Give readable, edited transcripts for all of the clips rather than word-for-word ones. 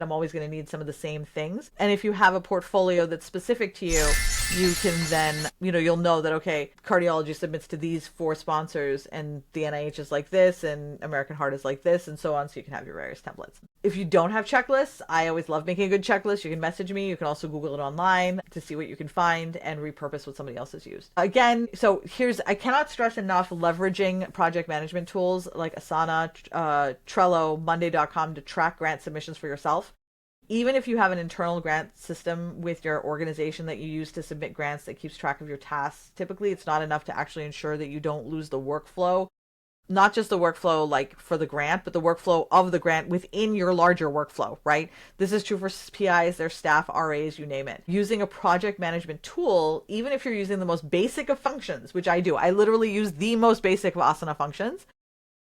I'm always going to need some of the same things. And if you have a portfolio that's specific to you, you can then, you'll know that, okay, cardiology submits to these 4 sponsors and the NIH is like this and American Heart is like this and so on. So you can have your various templates. If you don't have checklists, I always love making a good checklist. You can message me. You can also Google it online to see what you can find and repurpose what somebody else has used. Again, so I cannot stress enough leveraging project management tools like Asana, Trello, Monday.com to track grant submissions for yourself. Even if you have an internal grant system with your organization that you use to submit grants that keeps track of your tasks, typically it's not enough to actually ensure that you don't lose the workflow. Not just the workflow like for the grant, but the workflow of the grant within your larger workflow, right? This is true for PIs, their staff, RAs, you name it. Using a project management tool, even if you're using the most basic of functions, which I do, I literally use the most basic of Asana functions,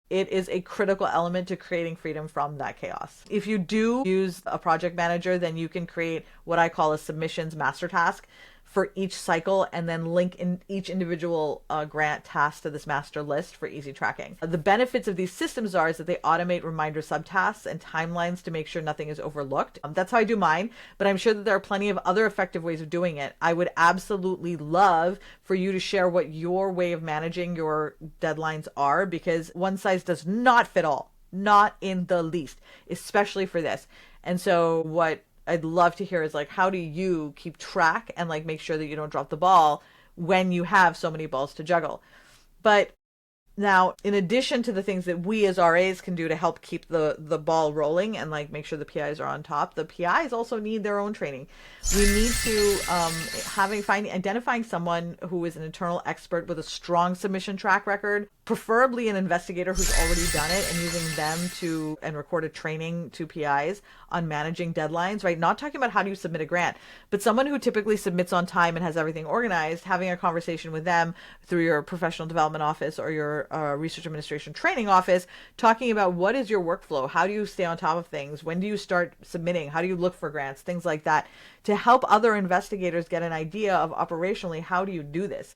it is a critical element to creating freedom from that chaos. If you do use a project manager, then you can create what I call a submissions master task for each cycle and then link in each individual grant task to this master list for easy tracking. The benefits of these systems is that they automate reminder subtasks and timelines to make sure nothing is overlooked. That's how I do mine, but I'm sure that there are plenty of other effective ways of doing it. I would absolutely love for you to share what your way of managing your deadlines are, because one size does not fit all, not in the least, especially for this. And so what I'd love to hear is like, how do you keep track and like make sure that you don't drop the ball when you have so many balls to juggle? But now, in addition to the things that we as RAs can do to help keep the ball rolling and like make sure the PIs are on top, the PIs also need their own training. We need to identifying someone who is an internal expert with a strong submission track record, preferably an investigator who's already done it, and using them and recorded training to PIs on managing deadlines, right? Not talking about how do you submit a grant, but someone who typically submits on time and has everything organized, having a conversation with them through your professional development office or your research administration training office, talking about what is your workflow? How do you stay on top of things? When do you start submitting? How do you look for grants? Things like that, to help other investigators get an idea of operationally, how do you do this?